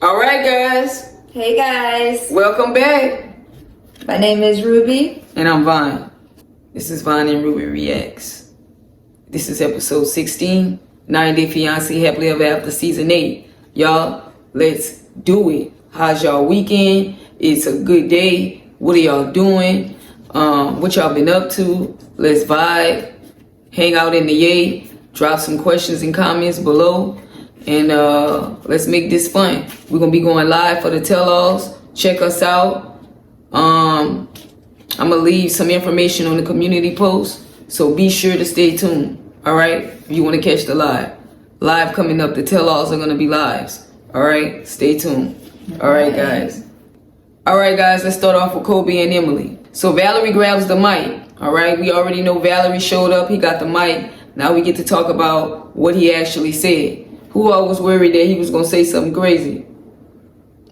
All right, guys. Hey guys, Welcome back. my name is Ruby. And I'm Vine. This is Vine and Ruby Reacts. This is episode 16, 90 Day Fiancé Happily Ever After Season 8. Y'all, let's do it. How's y'all weekend? It's a good day. What are y'all doing? What y'all been up to? Let's vibe. Hang out in the yay. Drop some questions and comments below. And let's make this fun. We're going to be going live for the tell-alls. Check us out. I'm going to leave some information on the community post. So be sure to stay tuned. All right? If you want to catch the live. Live coming up. The tell-alls are going to be lives. All right? Stay tuned. All right, guys. All right, guys. Let's start off with Kobe and Emily. So Valerie grabs the mic. All right? We already know Valerie showed up. He got the mic. Now we get to talk about what he actually said. Who I was worried that he was going to say something crazy.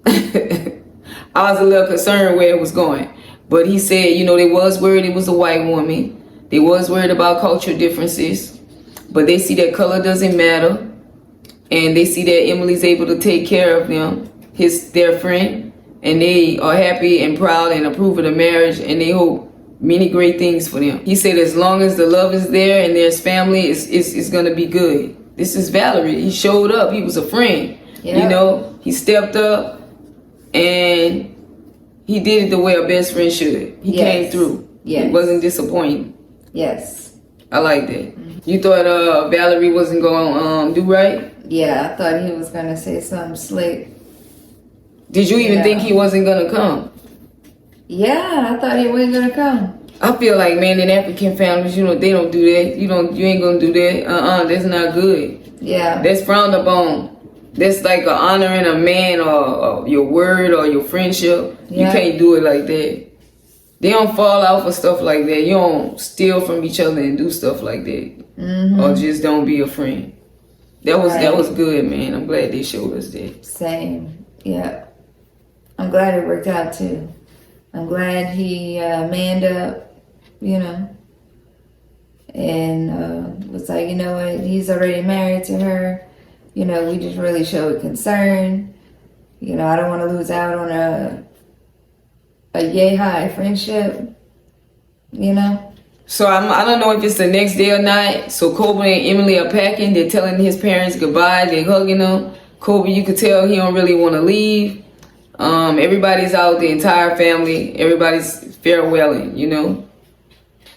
I was a little concerned where it was going. But he said, you know, they was worried it was a white woman. They was worried about cultural differences. But they see that color doesn't matter. And they see that Emily's able to take care of them, their friend. And they are happy and proud and approve of the marriage. And they hope many great things for them. He said as long as the love is there and there's family, it's going to be good. This is Valerie. He showed up. He was a friend. Yep. You know, he stepped up and he did it the way a best friend should. He came through. Yes. It wasn't disappointing. Yes. I like that. Mm-hmm. You thought Valerie wasn't going to do right? Yeah, I thought he was going to say something slick. Did you even think he wasn't going to come? Yeah, I thought he wasn't going to come. I feel like, man, in African families, you know, they don't do that. You ain't gonna do that. That's not good. Yeah. That's frowned upon. That's like a honoring a man or your word or your friendship. Yeah. You can't do it like that. They don't fall out for stuff like that. You don't steal from each other and do stuff like that. Mm-hmm. Or just don't be a friend. That was good, man. I'm glad they showed us that. Same. Yeah. I'm glad it worked out too. I'm glad he manned up. You know, and was like, you know what, he's already married to her. You know, we just really showed concern. You know, I don't want to lose out on a yay high friendship. You know. So I don't know if it's the next day or not. So Kobe and Emily are packing. They're telling his parents goodbye. They're hugging them. Kobe, you could tell he don't really want to leave. Everybody's out. The entire family. Everybody's farewelling. You know.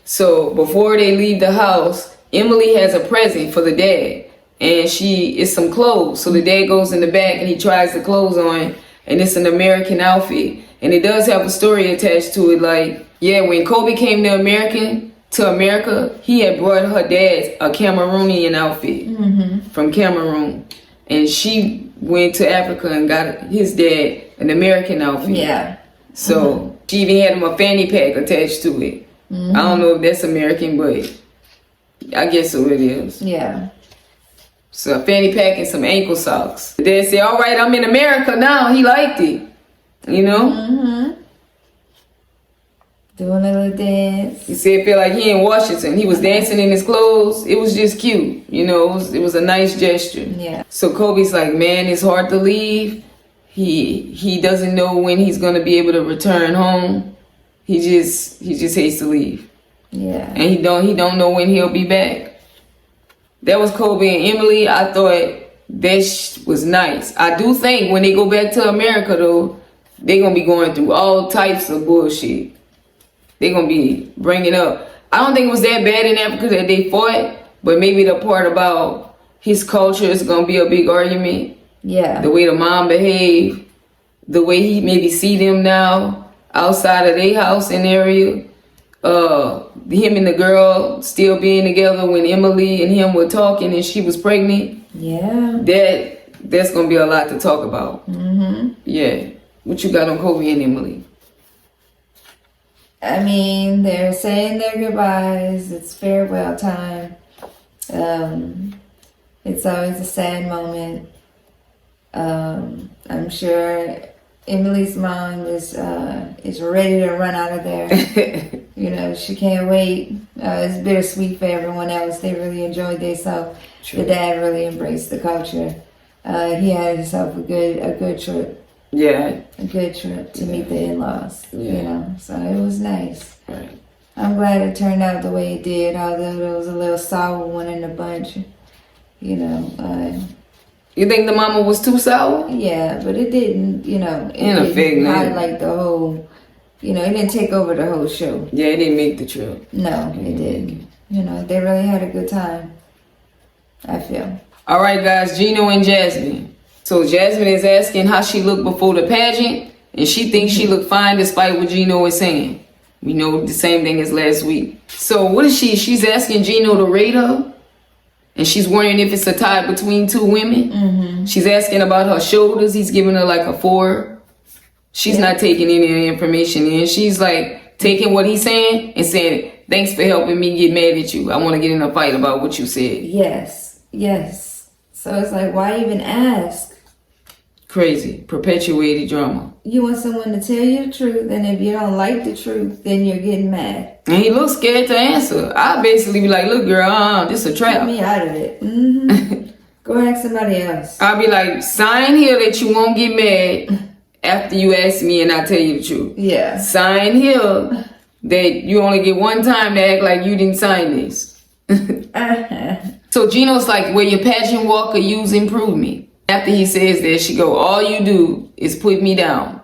So before they leave the house, Emily has a present for the dad. And it's some clothes. So the dad goes in the back and he tries the clothes on. And it's an American outfit. And it does have a story attached to it. Like, yeah, when Kobe came to America, he had brought her dad a Cameroonian outfit from Cameroon. And she went to Africa and got his dad an American outfit. Yeah. So she even had him a fanny pack attached to it. Mm-hmm. I don't know if that's American, but I guess so it is. Yeah. So a fanny pack and some ankle socks. The dad said, all right, I'm in America now. He liked it. You know? Mm-hmm. Doing a little dance. He said it felt like he in Washington. He was dancing in his clothes. It was just cute. You know, it was a nice gesture. Yeah. So Kobe's like, man, it's hard to leave. He doesn't know when he's going to be able to return home. He just hates to leave. Yeah. And he don't know when he'll be back. That was Kobe and Emily. I thought that was nice. I do think when they go back to America though, they're going to be going through all types of bullshit. They're going to be bringing up. I don't think it was that bad in Africa that they fought, but maybe the part about his culture is going to be a big argument. Yeah. The way the mom behaved, the way he maybe see them now. Outside of their house and area, him and the girl still being together when Emily and him were talking and she was pregnant. Yeah. That's gonna be a lot to talk about. Mm-hmm. Yeah. What you got on Kobe and Emily? I mean, they're saying their goodbyes. It's farewell time. It's always a sad moment. I'm sure Emily's mom is ready to run out of there. You know, she can't wait. It's bittersweet for everyone else. They really enjoyed themselves. The dad really embraced the culture. he had himself a good trip. Yeah. A good trip to meet the in-laws. Yeah. You know, so it was nice. Right. I'm glad it turned out the way it did, although there was a little sour one in the bunch. You know, you think the mama was too sour? Yeah, but it didn't, you know, it didn't highlight the whole, you know, it didn't take over the whole show. Yeah, it didn't make the trip. No, it didn't. You know, they really had a good time, I feel. All right, guys, Gino and Jasmine. So Jasmine is asking how she looked before the pageant, and she thinks she looked fine despite what Gino is saying. We know the same thing as last week. So what is she? She's asking Gino to rate her, and she's wondering if it's a tie between two women. Mm-hmm. She's asking about her shoulders. He's giving her like a 4. She's not taking any information in. She's like taking what he's saying and saying, thanks for helping me get mad at you. I want to get in a fight about what you said. Yes. So it's like, why even ask? Crazy. Perpetuated drama. You want someone to tell you the truth, and if you don't like the truth, then you're getting mad. And he looks scared to answer. I basically be like, look, girl, this is a trap. Get me out of it. Mm-hmm. Go ask somebody else. I'll be like, sign here that you won't get mad after you ask me and I tell you the truth. Yeah. Sign here that you only get one time to act like you didn't sign this. So Gino's like, where your pageant walker use improve me. After he says that, she go, all you do is put me down.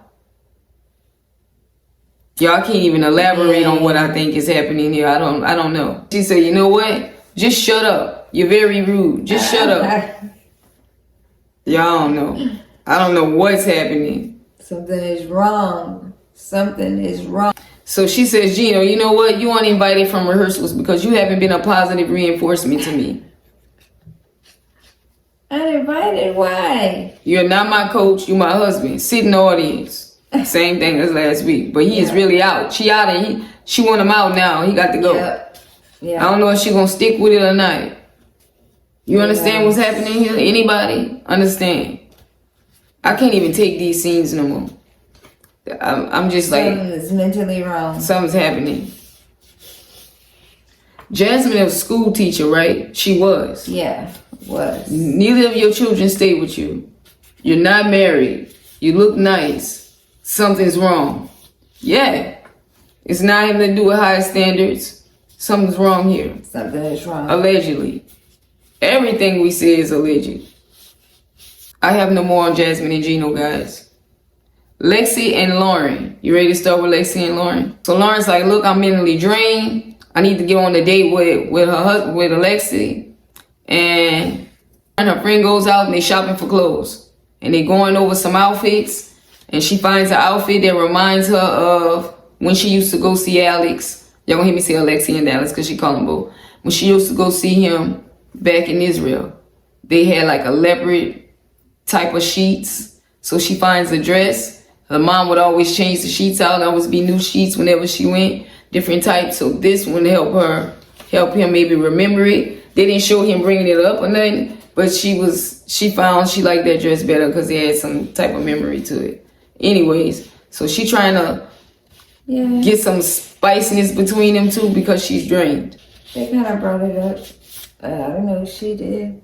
Y'all can't even elaborate on what I think is happening here. I don't know. She said, you know what? Just shut up. You're very rude. Just shut up. Y'all don't know. I don't know what's happening. Something is wrong. Something is wrong. So she says, Gino, you know what? You uninvited from rehearsals because you haven't been a positive reinforcement to me. Uninvited? Why? You're not my coach. You're my husband. Sit in the audience. Same thing as last week. But he is really out. She out and she want him out now. He got to go. Yeah. I don't know if she gonna stick with it or not. You understand what's happening here? Anybody understand? I can't even take these scenes no more. I'm just like, something's mentally wrong. Something's happening. Jasmine is a school teacher, right? She was. Yeah, was. Neither of your children stay with you. You're not married. You look nice. Something's wrong. Yeah. It's not having to do with high standards. Something's wrong here. Something is wrong. Allegedly. Everything we say is alleged. I have no more on Jasmine and Gino, guys. Lexi and Lauren. You ready to start with Lexi and Lauren? So Lauren's like, look, I'm mentally drained. I need to get on a date with her husband, with Alexi. And her friend goes out and they shopping for clothes. And they going over some outfits. And she finds an outfit that reminds her of when she used to go see Alex. Y'all gonna hear me say Alexi and Alex because she call them both. When she used to go see him back in Israel. They had like a leopard type of sheets. So she finds a dress. Her mom would always change the sheets out. There always be new sheets whenever she went. Different types. So this one help him maybe remember it. They didn't show him bringing it up or nothing. But she found she liked that dress better because it had some type of memory to it. Anyways, so she trying to get some spiciness between them two because she's drained. They kind of brought it up. I don't know if she did.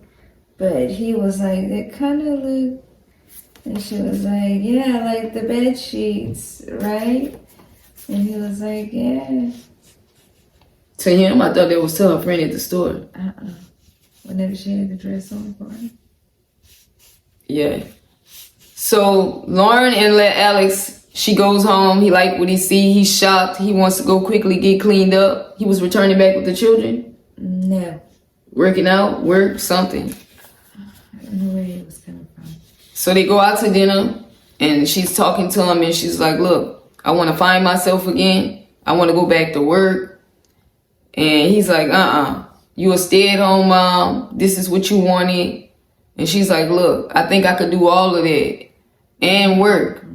But he was like, it kind of looked... And she was like, yeah, like the bed sheets, right? And he was like, yeah. To him, I thought that was to her friend at the store. Whenever she had the dress on for him. Yeah. So Lauren and Alex, she goes home. He like what he see. He's shocked. He wants to go quickly get cleaned up. He was returning back with the children. No. Working out, work, something. I don't know where he was coming from. So they go out to dinner and she's talking to him and she's like, look, I want to find myself again. I want to go back to work. And he's like, you a stay-at-home mom. This is what you wanted. And she's like, look, I think I could do all of that and work.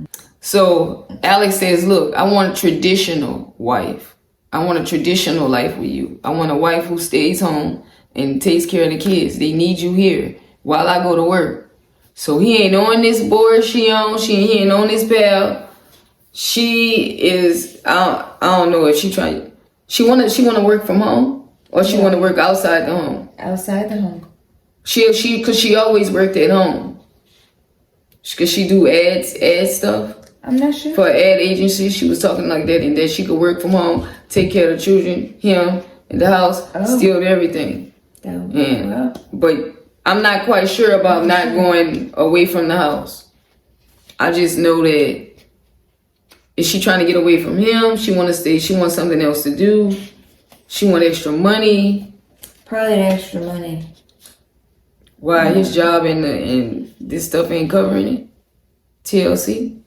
So Alex says, look, I want a traditional wife. I want a traditional life with you. I want a wife who stays home and takes care of the kids. They need you here while I go to work. So he ain't on this board he ain't on this path. She is, I don't know if she wanna work from home or she wanna work outside the home. Outside the home. Cause she always worked at home. Cause she do ad stuff. I'm not sure. For an ad agency, she was talking like that, and that she could work from home, take care of the children, him, in the house, steal everything. But I'm not quite sure about not going away from the house. I just know that is she trying to get away from him? She want to stay. She wants something else to do. She want extra money. Probably the extra money. Why his job and this stuff ain't covering it? TLC?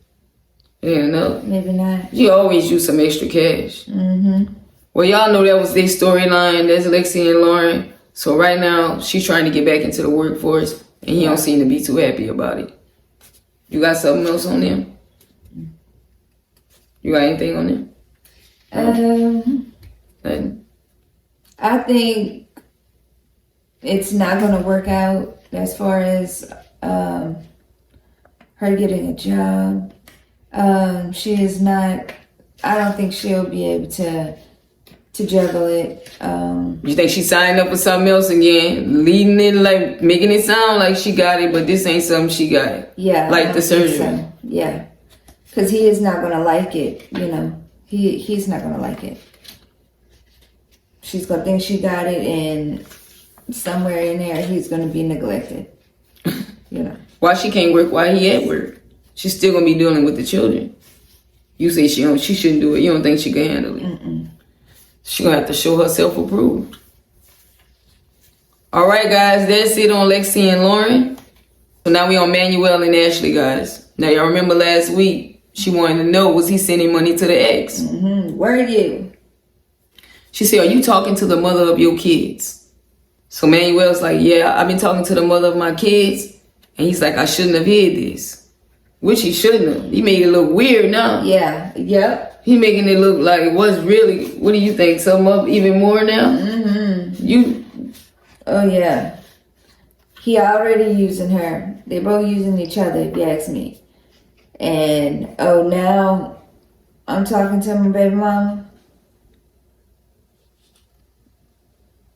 It ain't enough. Maybe not. You always use some extra cash. Mm-hmm. Well, y'all know that was their storyline. That's Lexi and Lauren. So right now, she's trying to get back into the workforce, and he don't seem to be too happy about it. You got something else on them? You got anything on them? Nothing. I think it's not going to work out as far as her getting a job. She is not. I don't think she'll be able to juggle it. You think she signed up for something else again, leading it like making it sound like she got it, but this ain't something she got. Yeah, like the surgery. So. Yeah, because he is not gonna like it. You know, he's not gonna like it. She's gonna think she got it, and somewhere in there, he's gonna be neglected. You know. Why she can't work while he at work? She's still gonna be dealing with the children. You say she shouldn't do it. You don't think she can handle it. Mm-mm. She gonna have to show herself approved. All right, guys, that's it on Lexi and Lauren. So now we on Manuel and Ashley, guys. Now y'all remember last week she wanted to know, was he sending money to the ex? Mm-hmm. Where are you? She said, are you talking to the mother of your kids? So Manuel's like, yeah, I've been talking to the mother of my kids, and he's like, I shouldn't have hid this. Which he shouldn't have. He made it look weird now. Yeah. Yep. He making it look like it was really. What do you think? Something up even more now? Mm-hmm. Oh yeah. He already using her. They both using each other, if you ask me. And now I'm talking to my baby mama.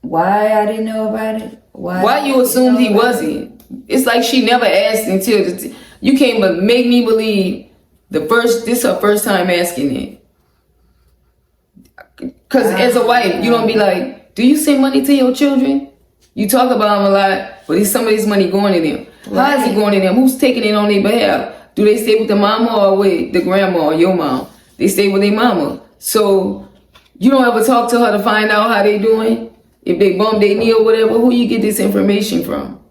Why I didn't know about it? Why you assumed he wasn't? It's like she never asked until you can't but make me believe this is her first time asking it. Because as a wife, you don't be like, do you send money to your children? You talk about them a lot, but some of this money going to them. Right. How is it going to them? Who's taking it on their behalf? Do they stay with the mama or with the grandma or your mom? They stay with their mama. So you don't ever talk to her to find out how they doing? If they bump their knee or whatever, who you get this information from?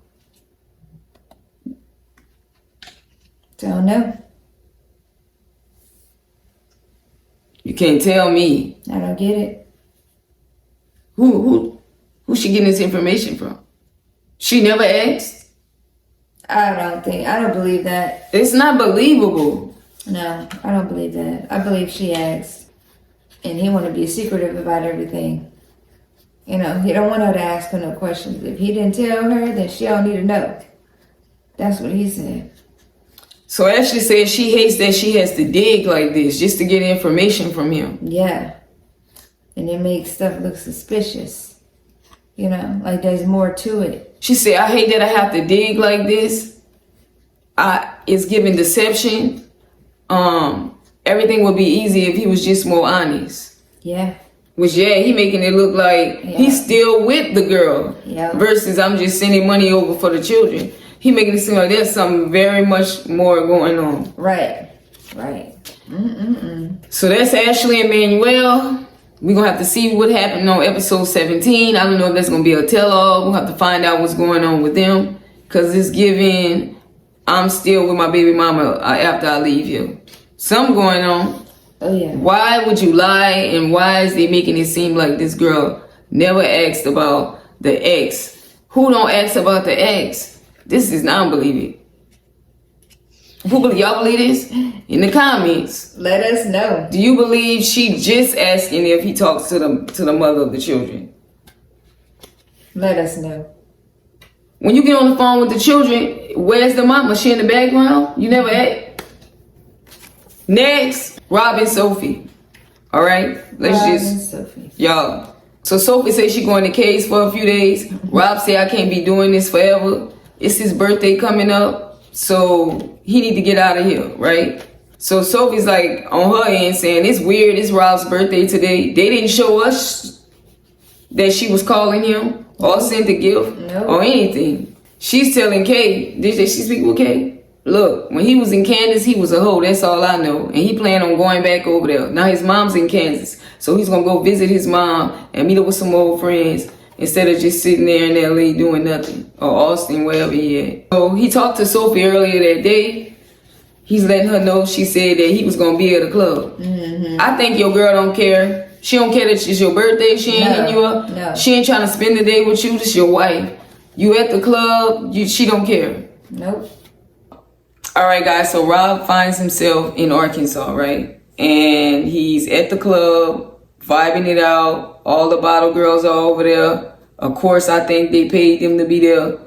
Don't know. You can't tell me. I don't get it. Who she getting this information from? She never asked? I don't believe that. It's not believable. No, I don't believe that. I believe she asked. And he want to be secretive about everything. You know, he don't want her to ask her no questions. If he didn't tell her, then she don't need to know. That's what he said. So Ashley says she hates that she has to dig like this just to get information from him. Yeah. And it makes stuff look suspicious. You know, like there's more to it. She said, I hate that I have to dig like this. It's giving deception. Everything would be easy if he was just more honest. Yeah. Which, he making it look like he's still with the girl. Yeah. Versus I'm just sending money over for the children. He making it seem like there's something very much more going on. Right. So that's Ashley and Manuel. We're going to have to see what happened on episode 17. I don't know if that's going to be a tell-all. We'll have to find out what's going on with them. Because it's giving, I'm still with my baby mama after I leave you. Something going on. Oh, yeah. Why would you lie, and why is they making it seem like this girl never asked about the ex? Who don't ask about the ex? This is not believable. Y'all believe this? In the comments. Let us know. Do you believe she just asking if he talks to the mother of the children? Let us know. When you get on the phone with the children, where's the mama? She in the background? You never asked? Next, Rob and Sophie. All right, Sophie. Y'all. So Sophie says she going to case for a few days. Rob said I can't be doing this forever. It's his birthday coming up. So he need to get out of here, right? So Sophie's like on her end saying, it's weird, it's Rob's birthday today. They didn't show us that she was calling him or sent a gift or anything. She's telling Kay, did she speak with Kay? Look, when he was in Kansas, he was a hoe. That's all I know. And he planned on going back over there. Now his mom's in Kansas. So he's going to go visit his mom and meet up with some old friends instead of just sitting there in LA doing nothing. Or Austin, wherever he at. So he talked to Sophie earlier that day. He's letting her know, she said that he was going to be at the club. I think your girl don't care. She don't care that it's your birthday. She ain't hitting you up. No. She ain't trying to spend the day with you. This your wife. You at the club. She don't care. Nope. All right, guys. So Rob finds himself in Arkansas, right? And he's at the club, vibing it out. All the bottle girls are over there. Of course, I think they paid them to be there.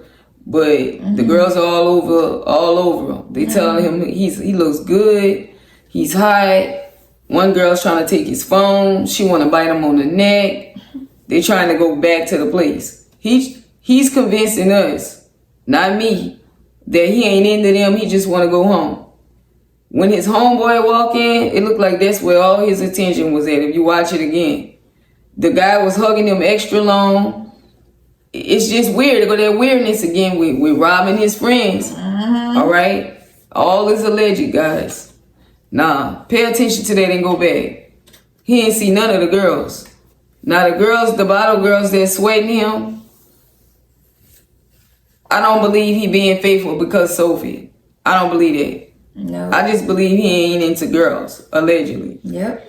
But the girls are all over. They telling him he looks good. He's hot. One girl's trying to take his phone. She want to bite him on the neck. They trying to go back to the place. He's convincing us, not me, that he ain't into them. He just want to go home. When his homeboy walk in, it looked like that's where all his attention was at. If you watch it again, the guy was hugging him extra long. It's just weird. They go that weirdness again with Rob and his friends. All right, all is alleged, guys. Nah, pay attention to that and go back. He ain't see none of the girls. Now the girls, the bottle girls that sweating him, I don't believe he being faithful because Sophie. I don't believe that. No. I just believe he ain't into girls, allegedly. Yep.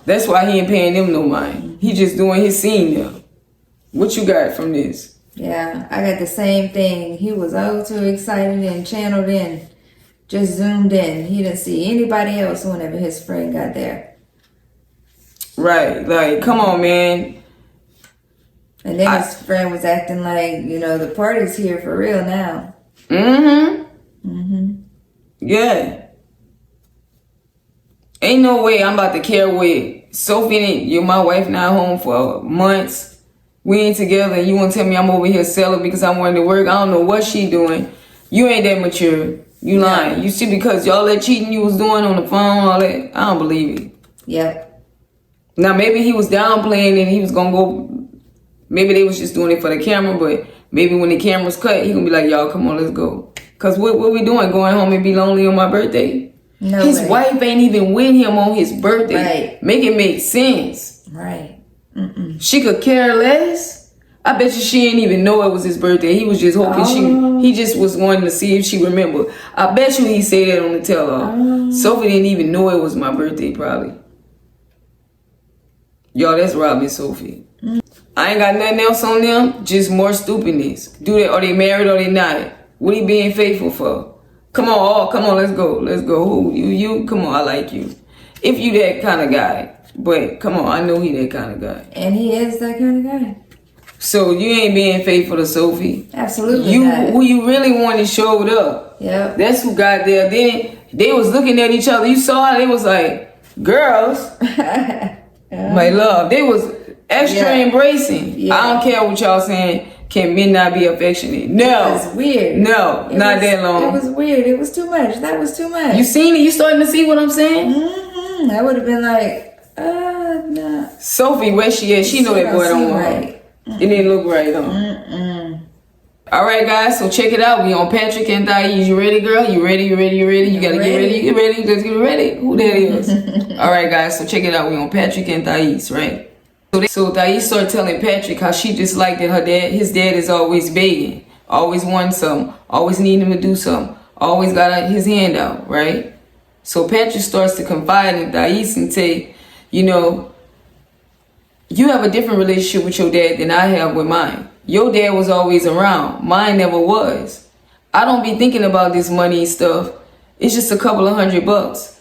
That's why he ain't paying them no mind. He just doing his scene now. What you got from this? Yeah, I got the same thing. He was all too excited and channeled in. Just zoomed in. He didn't see anybody else whenever his friend got there. Right. Like, come on, man. And then his friend was acting like, the party's here for real now. Yeah. Ain't no way I'm about to care with Sophie. You're my wife now, home for months. We ain't together and you want to tell me I'm over here selling because I'm wanting to work. I don't know what she doing. You ain't that mature. You lying. You see, because y'all that cheating you was doing on the phone, all that, I don't believe it. Yep. Now, maybe he was downplaying and he was going to go, maybe they was just doing it for the camera, but maybe when the camera's cut, he going to be like, y'all, come on, let's go. Because what we doing, going home and be lonely on my birthday? No his way. wife ain't even with him on his birthday. Right. Make it make sense. Right. She could care less. I bet you she didn't even know it was his birthday. He was just hoping he just was wanting to see if she remembered. I bet you he said that on the tell-off. Sophie didn't even know it was my birthday, probably. Y'all, that's Rob and Sophie. I ain't got nothing else on them, just more stupidness. Do they, are they married or they not? What he being faithful for? Come on, let's go. Who? You, come on, I like you. If you that kind of guy. But come on, I know he that kind of guy. And he is that kind of guy. So you ain't being faithful to Sophie. Absolutely not. Who you really wanted showed up. Yep. That's who got there. Then they was looking at each other. You saw how they was like, girls, my love. They was extra embracing. Yeah. I don't care what y'all saying. Can men not be affectionate? No. It was weird. No, not that long. It was weird. It was too much. That was too much. You seen it? You starting to see what I'm saying? I would have been like, nah. Sophie, where she at? She know that boy don't want her. Right. It didn't look right, huh? All right, guys. So check it out. We on Patrick and Thais. You ready, girl? You ready? You gotta get ready. Get ready. Let's get ready. Who that is? All right, guys. So check it out. We on Patrick and Thais, right? So Thais started telling Patrick how she just liked that his dad is always begging, always wanting something, always needing him to do something, always got his hand out, right? So Patrick starts to confide in Thais and say, you have a different relationship with your dad than I have with mine. Your dad was always around. Mine never was. I don't be thinking about this money stuff. It's just a couple of $100.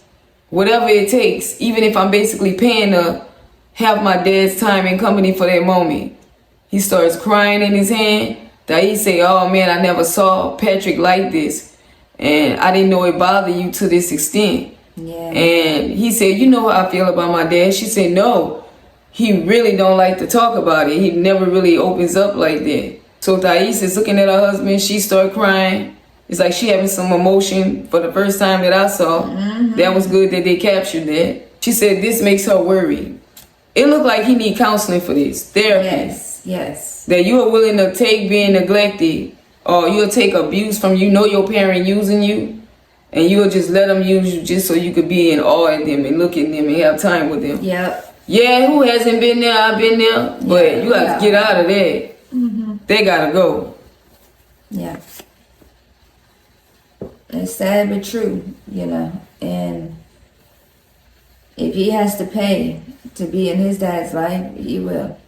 Whatever it takes, even if I'm basically paying to have my dad's time and company for that moment. He starts crying in his hand. Thais say, oh man, I never saw Patrick like this. And I didn't know it bothered you to this extent. Yeah. And he said, you know how I feel about my dad? She said, no, he really don't like to talk about it. He never really opens up like that. So Thais is looking at her husband. She started crying. It's like she having some emotion for the first time that I saw. That was good that they captured that. She said this makes her worried. It looked like he need counseling for this, therapy. Yes. That you are willing to take being neglected, or you'll take abuse from your parent using you, and you'll just let them use you just so you could be in awe at them and look at them and have time with them. Yep. Yeah, who hasn't been there? I've been there. But you got to get out of that. They got to go. Yeah. It's sad but true, you know. And if he has to pay to be in his dad's life, he will.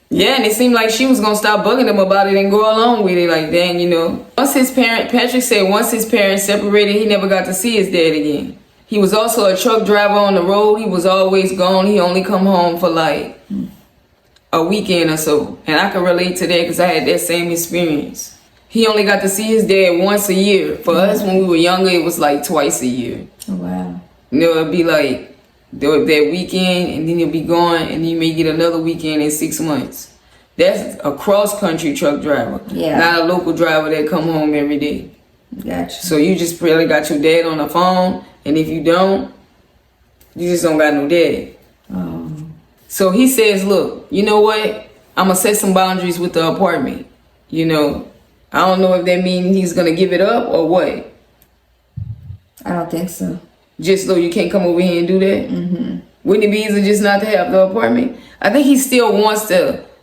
Yeah, and it seemed like she was going to stop bugging him about it and go along with it. Like, dang, you know. Patrick said once his parents separated, he never got to see his dad again. He was also a truck driver on the road. He was always gone. He only come home for like a weekend or so. And I can relate to that because I had that same experience. He only got to see his dad once a year. For us, when we were younger, it was like twice a year. Oh, wow. You know, it'd be like that weekend, and then you'll be gone, and you may get another weekend in 6 months. That's a cross-country truck driver. Yeah. Not a local driver that come home every day. Gotcha. So you just really got your dad on the phone, and if you don't, you just don't got no dad. So he says, look, you know what? I'm going to set some boundaries with the apartment. You know, I don't know if that means he's going to give it up or what. I don't think so. Just so you can't come over here and do that? Wouldn't it be easier just not to have the apartment? I think he still wants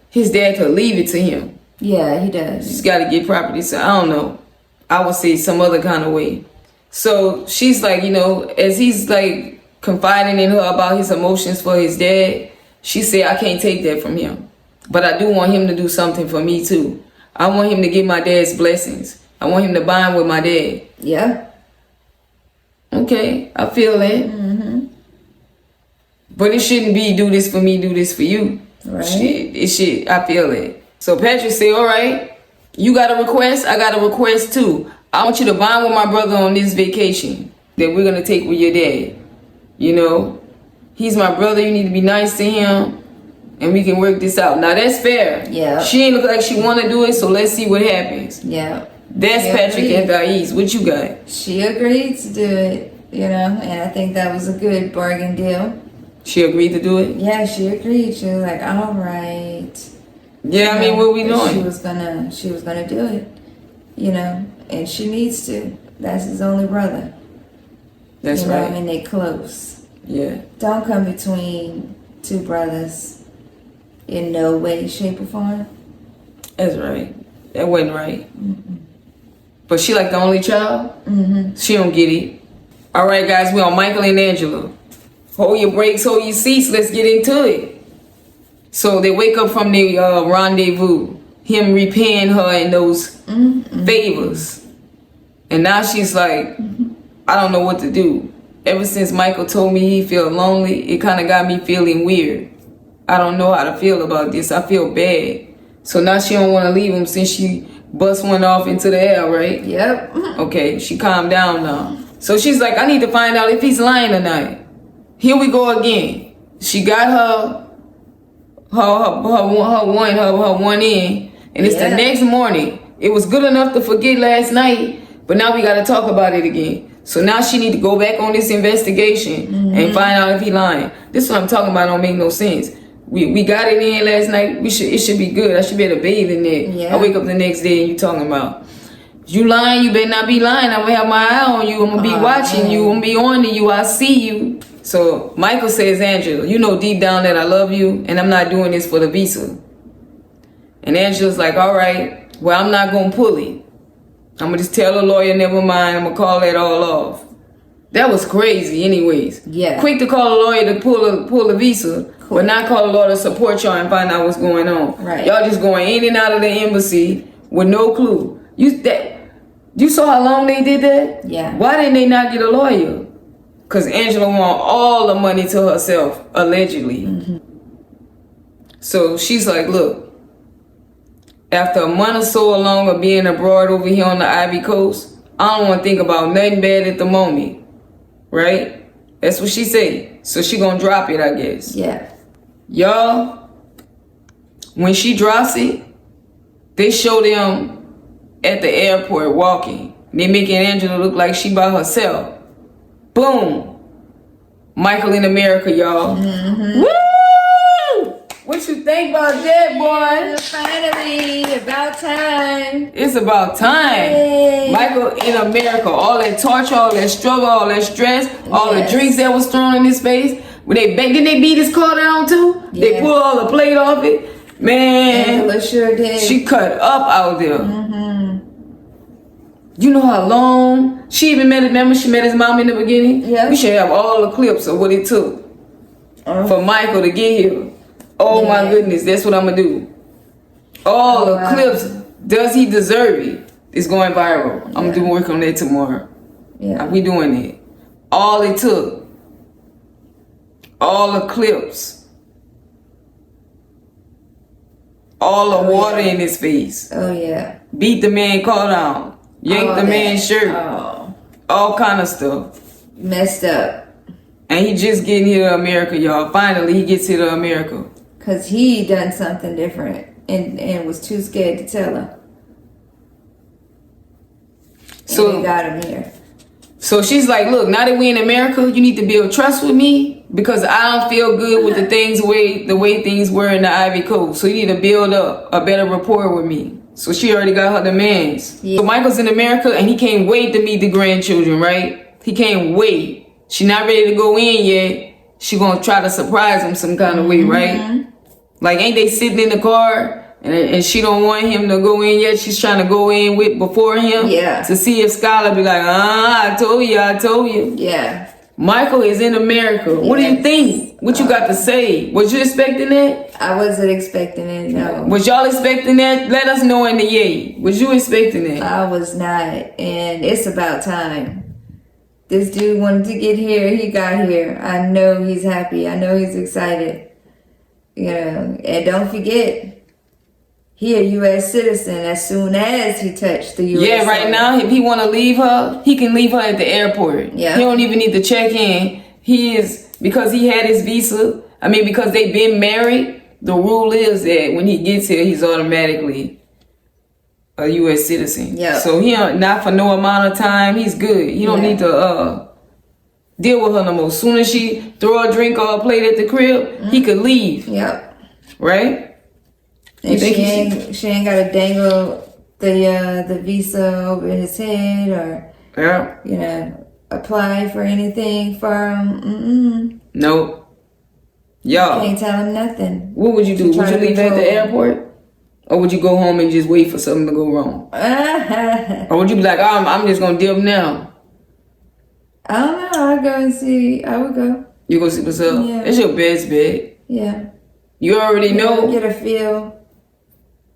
his dad to leave it to him. Yeah, he does. He's got to get property. So I don't know. I would say some other kind of way. So she's like, you know, as he's like confiding in her about his emotions for his dad, she said, I can't take that from him. But I do want him to do something for me too. I want him to get my dad's blessings. I want him to bond with my dad. Yeah. Okay, I feel that. But it shouldn't be do this for me, do this for you. Right. It should. I feel it. So Patrick said, all right, you got a request, I got a request too. I want you to bond with my brother on this vacation that we're going to take with your dad. You know, he's my brother. You need to be nice to him, and we can work this out. Now, that's fair. Yeah. She ain't look like she want to do it, so let's see what happens. Yeah. That's Patrick and Thais. What you got? She agreed to do it, you know, and I think that was a good bargain deal. She agreed to do it? Yeah, she agreed. She was like, all right. Yeah, I mean, what we doing? She was gonna do it, you know, and she needs to. That's his only brother. That's you know, right. I mean, they close. Yeah. Don't come between two brothers in no way, shape, or form. That's right. That wasn't right. But she like the only child? She don't get it. All right, guys, we on Michael and Angela. Hold your brakes, hold your seats. Let's get into it. So they wake up from the rendezvous. Him repaying her in those favors. And now she's like, I don't know what to do. Ever since Michael told me he felt lonely, it kind of got me feeling weird. I don't know how to feel about this. I feel bad. So now she don't want to leave him since she bust one off into the air, right? Yep. Okay, she calmed down now. So she's like, I need to find out if he's lying or not. Here we go again. She got her one in, and it's the next morning. It was good enough to forget last night, but now we got to talk about it again. So now she need to go back on this investigation and find out if he lying. This is what I'm talking about. Don't make no sense. We got it in last night. It should be good. I should be able to bathe in it. Yeah. I wake up the next day and you talking about you lying. You better not be lying. I'm gonna have my eye on you. I'm gonna be watching you. I'm gonna be on to you. I see you. So Michael says, Angela, you know deep down that I love you, and I'm not doing this for the visa. And Angela's like, all right, well, I'm not gonna pull it. I'm gonna just tell the lawyer, never mind. I'm gonna call that all off. That was crazy, anyways. Yeah. Quick to call a lawyer to pull a visa, but not call a lawyer to support y'all and find out what's going on. Right. Y'all just going in and out of the embassy with no clue. You saw how long they did that? Yeah. Why didn't they not get a lawyer? Because Angela want all the money to herself, allegedly. So she's like, look, after a month or so along of being abroad over here on the Ivory Coast, I don't want to think about nothing bad at the moment. Right? That's what she said. So she gonna drop it, I guess. Yeah. Y'all, when she drops it, they show them at the airport walking. They making Angela look like she by herself. Boom. Michael in America, y'all. Mm-hmm. Woo! What you think about that, boy? Finally, about time. It's about time. Yay. Michael in America. All that torture, all that struggle, all that stress, all the drinks that was thrown in his face. Didn't they beat his car down too? Yes. They pulled all the plate off it. Man, Angela sure did. she cut up out there. Mm-hmm. You know how long? She even remember she met his mom in the beginning? Yeah. We should have all the clips of what it took for Michael to get here. Oh my goodness, that's what I'm gonna do. All the clips. Does he deserve it? It's going viral. I'm doing work on that tomorrow. Yeah. We doing it. All it took. All the clips. All the water in his face. Oh yeah. Beat the man car down. Yank the man's shirt. Oh. All kind of stuff. Messed up. And he just getting here to America, y'all. Finally, he gets here to America. Because he done something different and was too scared to tell her. So and they got him here. So she's like, look, now that we in America, you need to build trust with me because I don't feel good with the way things were in the Ivy Coast. So you need to build up a better rapport with me. So she already got her demands. Yeah. So Michael's in America and he can't wait to meet the grandchildren, right? He can't wait. She not ready to go in yet. She gonna try to surprise him some kind of way, right? Like, ain't they sitting in the car and she don't want him to go in yet? She's trying to go in before him. Yeah. To see if Skylar be like, I told you. Yeah. Michael is in America. Yes. What do you think? What you got to say? Was you expecting that? I wasn't expecting it, no. Was y'all expecting that? Let us know in the yay. Was you expecting that? I was not. And it's about time. This dude wanted to get here. He got here. I know he's happy. I know he's excited. You know, and don't forget, he a U.S. citizen as soon as he touched the U.S. Yeah, right now, if he want to leave her, he can leave her at the airport. Yeah. He don't even need to check in. Because he had his visa, because they've been married, the rule is that when he gets here, he's automatically a U.S. citizen. Yeah. So he not for no amount of time, he's good. He don't need to deal with her no more. Soon as she throw a drink or a plate at the crib, he could leave. Yep. Right? And she ain't gotta dangle the visa over his head or you know, apply for anything for him. Nope. Y'all can't tell him nothing. What would you do? Would you leave at the airport? Or would you go home and just wait for something to go wrong? Or would you be like, I'm just gonna dip now? I don't know. I'll go and see. I would go. You go see what's up? Yeah. It's your best bet. Yeah. You already know. Get a feel.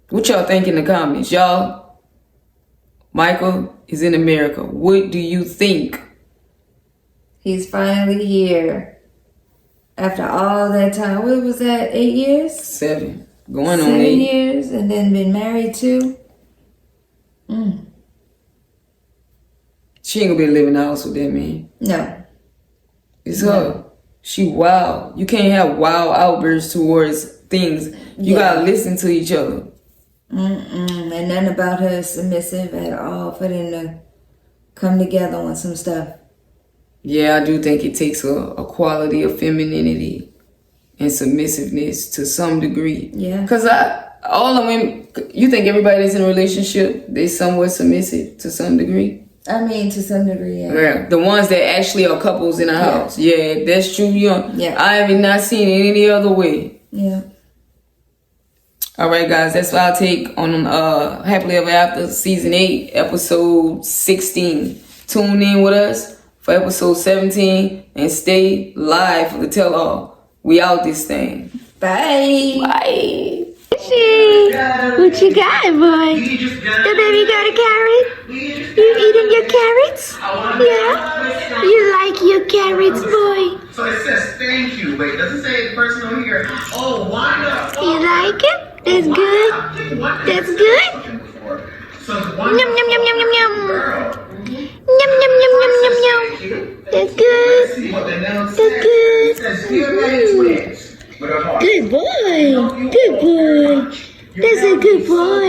What y'all think in the comments? Y'all, Michael is in America. What do you think? He's finally here. After all that time. What was that? 8 years? 7. Going on 7 8 years. And then been married too. She ain't gonna be living in the house with that man. No. It's her. She wild. You can't have wild outbursts towards things. You gotta listen to each other. And nothing about her is submissive at all for them to come together on some stuff. Yeah, I do think it takes a quality of femininity and submissiveness to some degree. Yeah. Because all the women, you think everybody that's in a relationship, they somewhat submissive to some degree? To some degree, yeah. The ones that actually are couples in a house. Yeah, that's true. I have not seen it any other way. Yeah. All right, guys, that's what I'll take on Happily Ever After Season 8, Episode 16. Tune in with us for Episode 17 and stay live for the tell-all. We out this thing. Bye. Bye. What you got, boy? The baby got a carrot? You eating your carrots? Yeah? You like your carrots, boy? So it says thank you. Wait, does it say personal here? Oh, why not? You like it? That's good? That's good? Yum, yum, yum, yum, yum, yum. Yum, yum, yum, yum, yum, yum. That's good. That's good. Good boy. Good boy. That's a good boy.